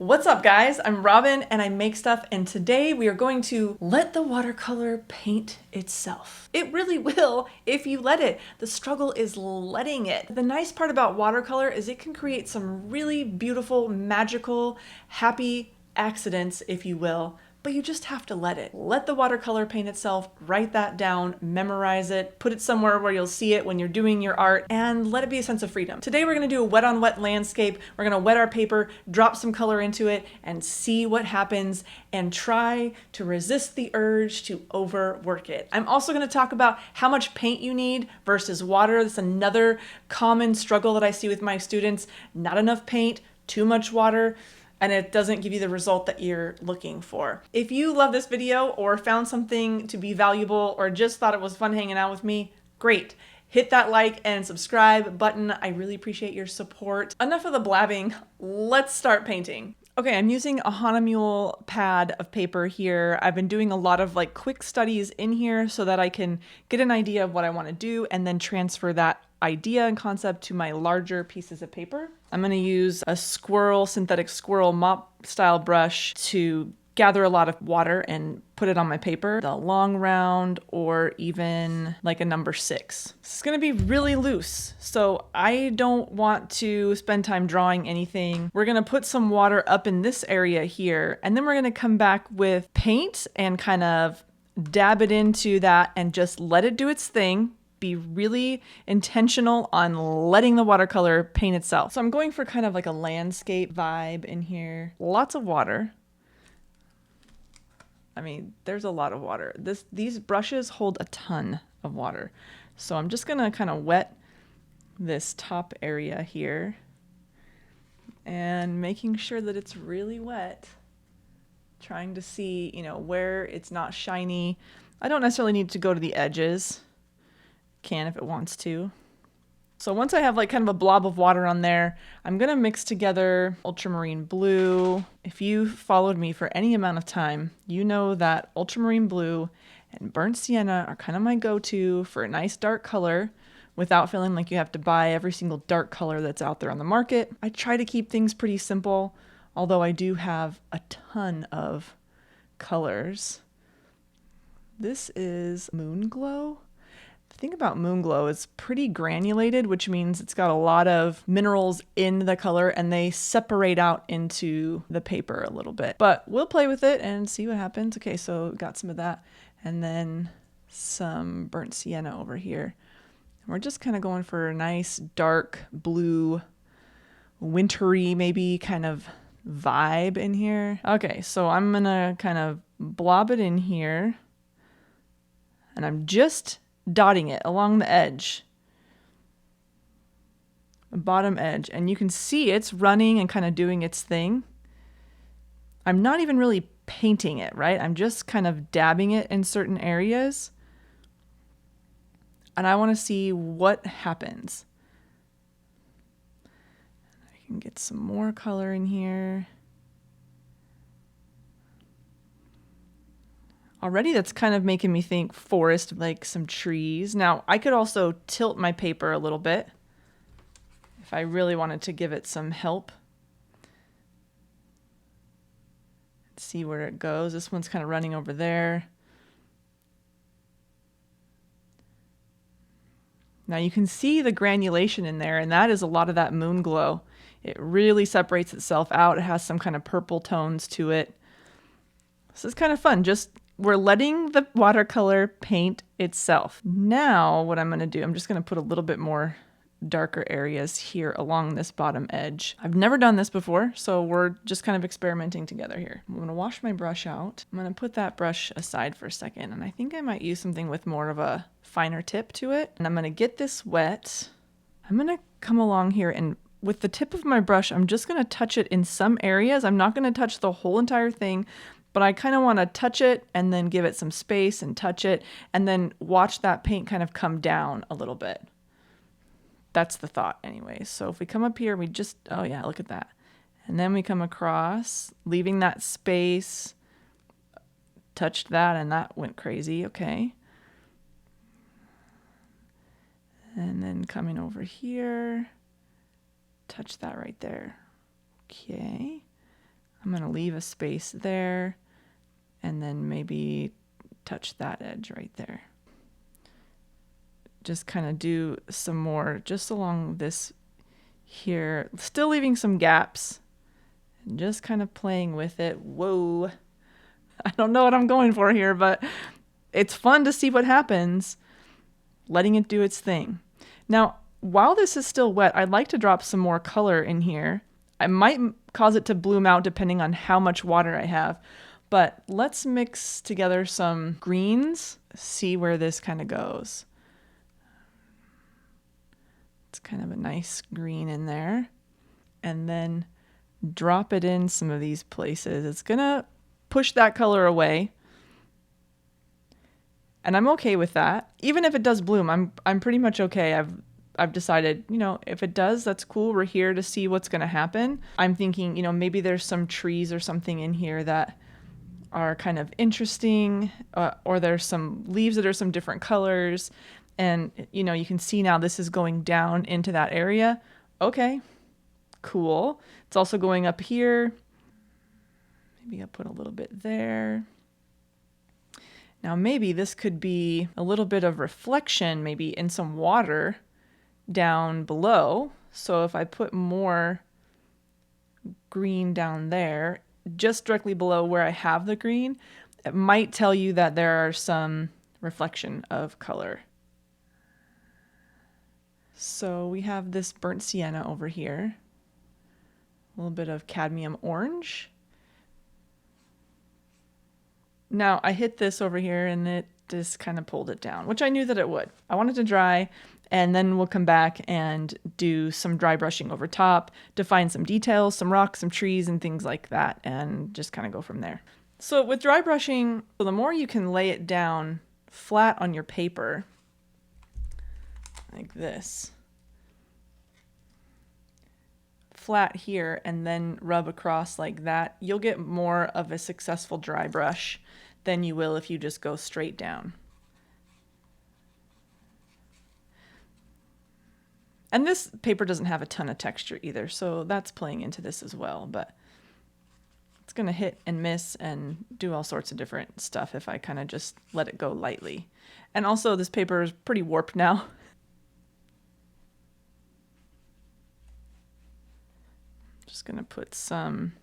What's up, guys? I'm Robin and I make stuff, and today we are going to let the watercolor paint itself. It really will if you let it. The struggle is letting it. The nice part about watercolor is it can create some really beautiful, magical, happy accidents, if you will, but you just have to let it. Let the watercolor paint itself, write that down, memorize it, put it somewhere where you'll see it when you're doing your art, and let it be a sense of freedom. Today we're gonna do a wet on wet landscape. We're gonna wet our paper, drop some color into it, and see what happens, and try to resist the urge to overwork it. I'm also gonna talk about how much paint you need versus water. That's another common struggle that I see with my students. Not enough paint, too much water, and it doesn't give you the result that you're looking for. If you love this video or found something to be valuable or just thought it was fun hanging out with me, great. Hit that like and subscribe button. I really appreciate your support. Enough of the blabbing, let's start painting. Okay, I'm using a Hahnemühle pad of paper here. I've been doing a lot of quick studies in here so that I can get an idea of what I want to do and then transfer that idea and concept to my larger pieces of paper. I'm going to use a synthetic squirrel mop style brush to gather a lot of water and put it on my paper. The long round or even like a number 6. This is going to be really loose, so I don't want to spend time drawing anything. We're going to put some water up in this area here, and then we're going to come back with paint and kind of dab it into that and just let it do its thing. Be really intentional on letting the watercolor paint itself. So I'm going for kind of like a landscape vibe in here. Lots of water. I mean, there's a lot of water. These brushes hold a ton of water. So I'm just gonna kind of wet this top area here and making sure that it's really wet. Trying to see, where it's not shiny. I don't necessarily need to go to the edges. Can if it wants to. So once I have kind of a blob of water on there, I'm gonna mix together ultramarine blue. If you followed me for any amount of time, you know that ultramarine blue and burnt sienna are kind of my go-to for a nice dark color without feeling like you have to buy every single dark color that's out there on the market. I try to keep things pretty simple, although I do have a ton of colors. This is Moon Glow. The thing about Moon Glow is pretty granulated, which means it's got a lot of minerals in the color and they separate out into the paper a little bit. But we'll play with it and see what happens. Okay, so got some of that and then some burnt sienna over here. We're just kind of going for a nice dark blue, wintry maybe kind of vibe in here. Okay, so I'm gonna kind of blob it in here and I'm just dotting it along the edge, the bottom edge, and you can see it's running and kind of doing its thing. I'm not even really painting it, right? I'm just kind of dabbing it in certain areas, and I want to see what happens. I can get some more color in here. Already that's kind of making me think forest, like some trees. Now, I could also tilt my paper a little bit if I really wanted to give it some help. Let's see where it goes. This one's kind of running over there. Now you can see the granulation in there, and that is a lot of that Moon Glow. It really separates itself out. It has some kind of purple tones to it. This is kind of fun. We're letting the watercolor paint itself. Now what I'm going to do, I'm just going to put a little bit more darker areas here along this bottom edge. I've never done this before, so we're just kind of experimenting together here. I'm going to wash my brush out. I'm going to put that brush aside for a second, and I think I might use something with more of a finer tip to it. And I'm going to get this wet. I'm going to come along here and with the tip of my brush, I'm just going to touch it in some areas. I'm not going to touch the whole entire thing, but I kind of want to touch it and then give it some space and touch it and then watch that paint kind of come down a little bit. That's the thought anyway. So if we come up here, oh yeah, look at that. And then we come across, leaving that space, touched that and that went crazy, okay. And then coming over here, touch that right there. Okay. I'm going to leave a space there and then maybe touch that edge right there. Just kind of do some more just along this here, still leaving some gaps and just kind of playing with it. Whoa. I don't know what I'm going for here, but it's fun to see what happens, letting it do its thing. Now, while this is still wet, I'd like to drop some more color in here. I might cause it to bloom out depending on how much water I have, but let's mix together some greens, see where this kind of goes. It's kind of a nice green in there. And then drop it in some of these places. It's gonna push that color away. And I'm okay with that. Even if it does bloom, I'm pretty much okay. I've decided, you know, if it does, that's cool. We're here to see what's gonna happen. I'm thinking, you know, maybe there's some trees or something in here that are kind of interesting, or there's some leaves that are some different colors. And, you know, you can see now this is going down into that area. Okay, cool. It's also going up here. Maybe I'll put a little bit there. Now maybe this could be a little bit of reflection, maybe in some water down below. So if I put more green down there, just directly below where I have the green, it might tell you that there are some reflection of color. So we have this burnt sienna over here, a little bit of cadmium orange. Now I hit this over here and it just kind of pulled it down, which I knew that it would. I want it to dry, and then we'll come back and do some dry brushing over top, define some details, some rocks, some trees and things like that, and just kind of go from there. So with dry brushing, the more you can lay it down flat on your paper, like this, flat here, and then rub across like that, you'll get more of a successful dry brush than you will if you just go straight down. And this paper doesn't have a ton of texture either, so that's playing into this as well, but it's gonna hit and miss and do all sorts of different stuff if I kind of just let it go lightly. And also this paper is pretty warped now. Just gonna put some,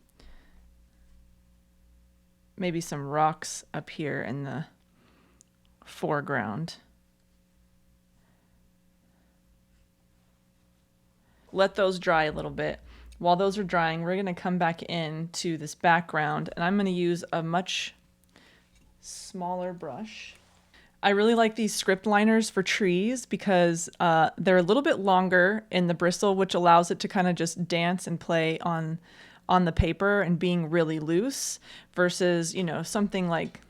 maybe some rocks up here in the foreground. Let those dry a little bit. While those are drying, we're gonna come back into this background, and I'm gonna use a much smaller brush. I really like these script liners for trees because they're a little bit longer in the bristle, which allows it to kind of just dance and play on the paper and being really loose, versus, you know, something like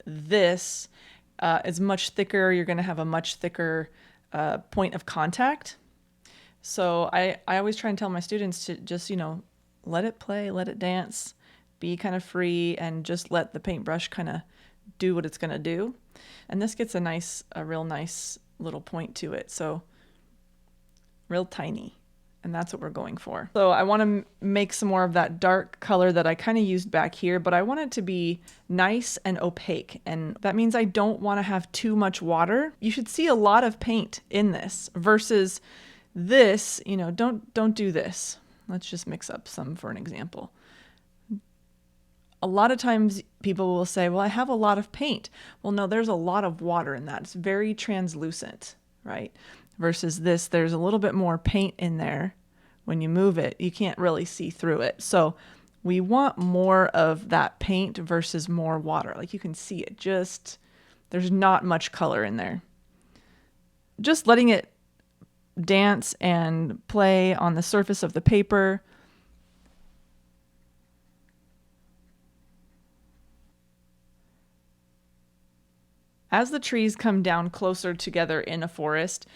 this is much thicker. You're going to have a much thicker point of contact. So I always try and tell my students to just, you know, let it play, let it dance, be kind of free, and just let the paintbrush kind of do what it's going to do. And this gets a real nice little point to it. So real tiny. And that's what we're going for. So I want to make some more of that dark color that I kind of used back here, but I want it to be nice and opaque. And that means I don't want to have too much water. You should see a lot of paint in this versus this, you know, don't do this. Let's just mix up some for an example. A lot of times people will say, well, I have a lot of paint. Well, no, there's a lot of water in that. It's very translucent, right? Versus this, there's a little bit more paint in there. When you move it, you can't really see through it. So we want more of that paint versus more water. Like you can see it, just, there's not much color in there. Just letting it dance and play on the surface of the paper. As the trees come down closer together in a forest,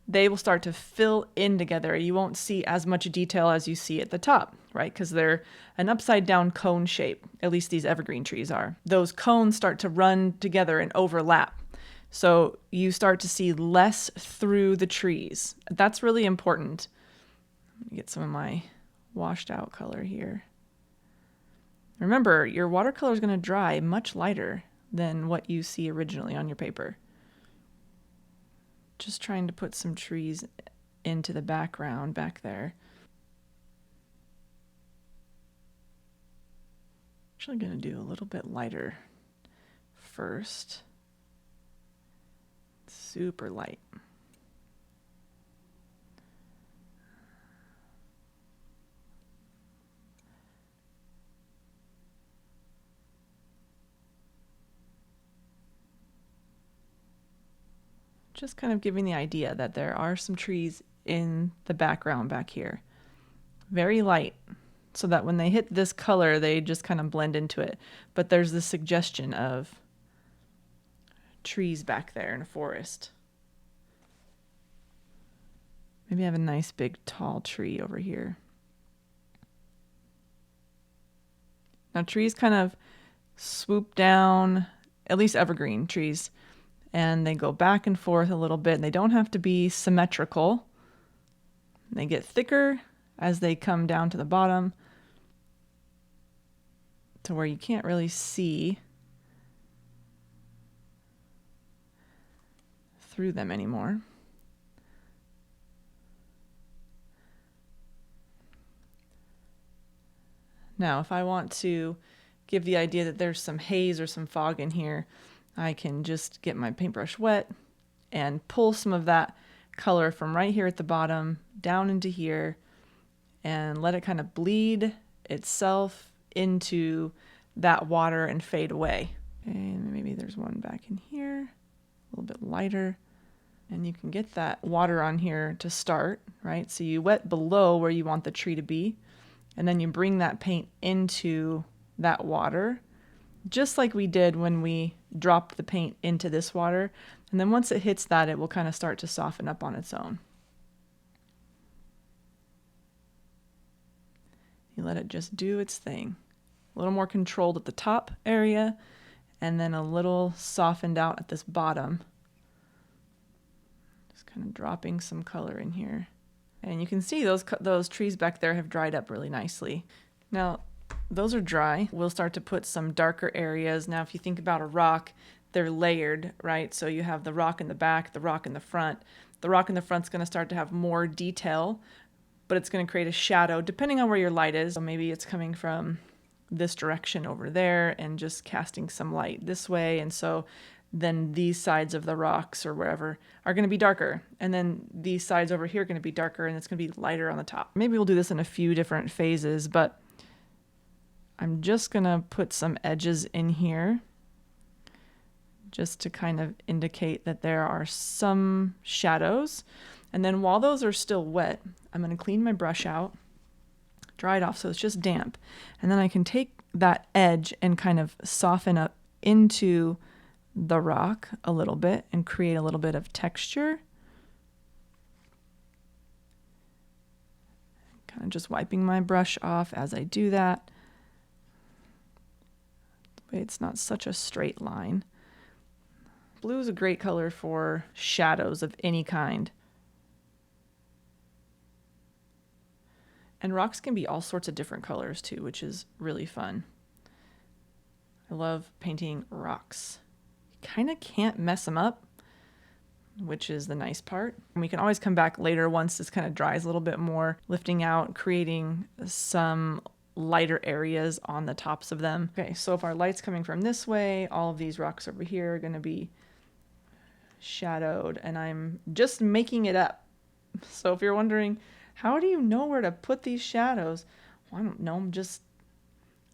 they will start to fill in together. You won't see as much detail as you see at the top, right? Because they're an upside down cone shape. At least these evergreen trees are. Those cones start to run together and overlap. So you start to see less through the trees. That's really important. Let me get some of my washed out color here. Remember, your watercolor is going to dry much lighter than what you see originally on your paper. Just trying to put some trees into the background back there. Actually going to do a little bit lighter first. Super light. Just kind of giving the idea that there are some trees in the background back here. Very light, so that when they hit this color, they just kind of blend into it. But there's the suggestion of trees back there in a forest. Maybe I have a nice big tall tree over here. Now trees kind of swoop down, at least evergreen trees, and they go back and forth a little bit, and they don't have to be symmetrical. They get thicker as they come down to the bottom to where you can't really see through them anymore. Now, if I want to give the idea that there's some haze or some fog in here, I can just get my paintbrush wet and pull some of that color from right here at the bottom down into here and let it kind of bleed itself into that water and fade away. And maybe there's one back in here, a little bit lighter. And you can get that water on here to start, right? So you wet below where you want the tree to be, and then you bring that paint into that water, just like we did when we dropped the paint into this water. And then once it hits that, it will kind of start to soften up on its own. You let it just do its thing. A little more controlled at the top area, and then a little softened out at this bottom. Just kind of dropping some color in here. And you can see those trees back there have dried up really nicely. Now, those are dry. We'll start to put some darker areas. Now, if you think about a rock, they're layered, right? So you have the rock in the back, the rock in the front. The rock in the front's going to start to have more detail, but it's going to create a shadow depending on where your light is. So maybe it's coming from this direction over there and just casting some light this way. And so then these sides of the rocks or wherever are going to be darker. And then these sides over here are going to be darker, and it's going to be lighter on the top. Maybe we'll do this in a few different phases, but I'm just going to put some edges in here just to kind of indicate that there are some shadows. And then while those are still wet, I'm going to clean my brush out, dry it off so it's just damp. And then I can take that edge and kind of soften up into the rock a little bit and create a little bit of texture. Kind of just wiping my brush off as I do that. It's not such a straight line. Blue is a great color for shadows of any kind. And rocks can be all sorts of different colors too, which is really fun. I love painting rocks. You kind of can't mess them up, which is the nice part. And we can always come back later once this kind of dries a little bit more, lifting out, creating some lighter areas on the tops of them. Okay, so if our light's coming from this way, all of these rocks over here are going to be shadowed, and I'm just making it up. So if you're wondering, how do you know where to put these shadows? Well, I don't know.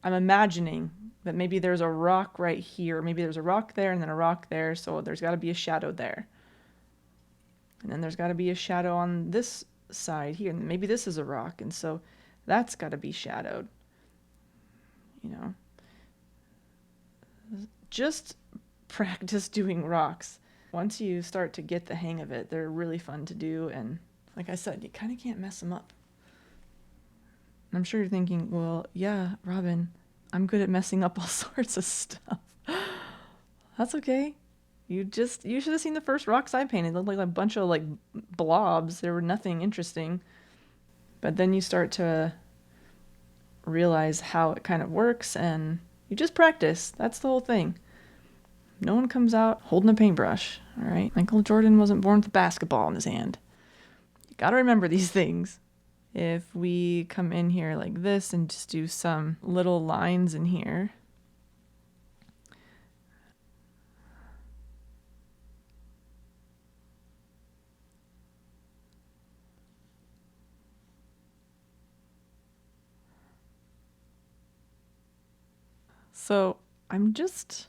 I'm imagining that maybe there's a rock right here. Maybe there's a rock there and then a rock there. So there's got to be a shadow there. And then there's got to be a shadow on this side here. And maybe this is a rock. And so that's got to be shadowed. You know, just practice doing rocks. Once you start to get the hang of it, they're really fun to do. And like I said, you kind of can't mess them up. And I'm sure you're thinking, well, yeah, Robin, I'm good at messing up all sorts of stuff. That's okay. You should have seen the first rocks I painted. They looked like a bunch of like blobs. There were nothing interesting. But then you start to realize how it kind of works, and you just practice. That's the whole thing. No one comes out holding a paintbrush, all right? Michael Jordan wasn't born with a basketball in his hand. You gotta remember these things. If we come in here like this and just do some little lines in here. So I'm just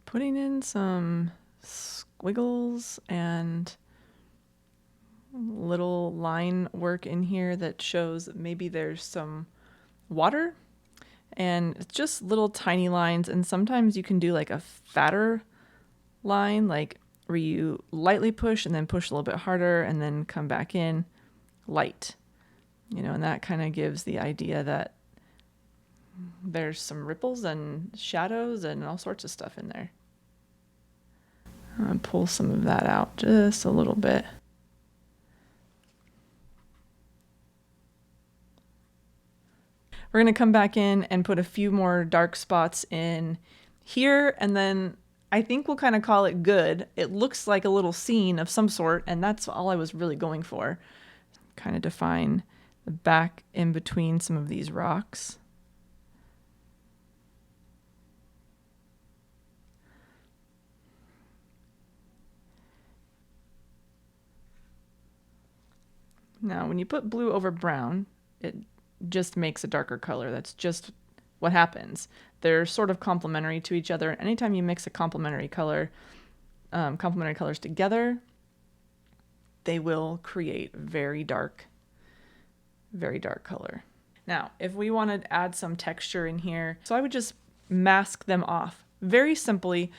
putting in some squiggles and little line work in here that shows that maybe there's some water, and it's just little tiny lines. And sometimes you can do like a fatter line, like where you lightly push and then push a little bit harder and then come back in light, and that kind of gives the idea that there's some ripples and shadows and all sorts of stuff in there. I'll pull some of that out just a little bit. We're going to come back in and put a few more dark spots in here, and then I think we'll kind of call it good. It looks like a little scene of some sort, and that's all I was really going for. Kind of define the back in between some of these rocks. Now, when you put blue over brown, it just makes a darker color. That's just what happens. They're sort of complementary to each other. Anytime you mix a complementary colors together, they will create very dark color. Now, if we want to add some texture in here, so I would just mask them off. Very simply,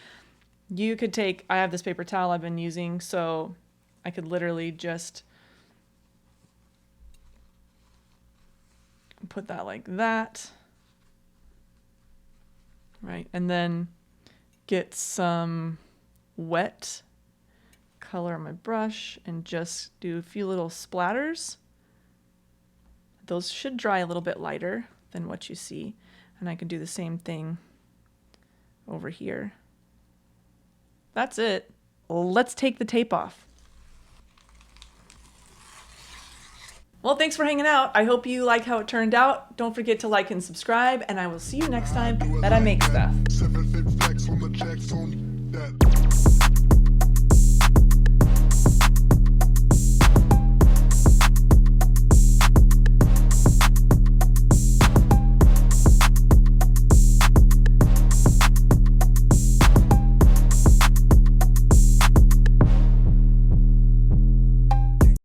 you could I have this paper towel I've been using, so I could literally just put that like that, right? And then get some wet color on my brush and just do a few little splatters. Those should dry a little bit lighter than what you see. And I can do the same thing over here. That's it. Let's take the tape off. Well, thanks for hanging out. I hope you like how it turned out. Don't forget to like and subscribe, and I will see you next time that I make stuff.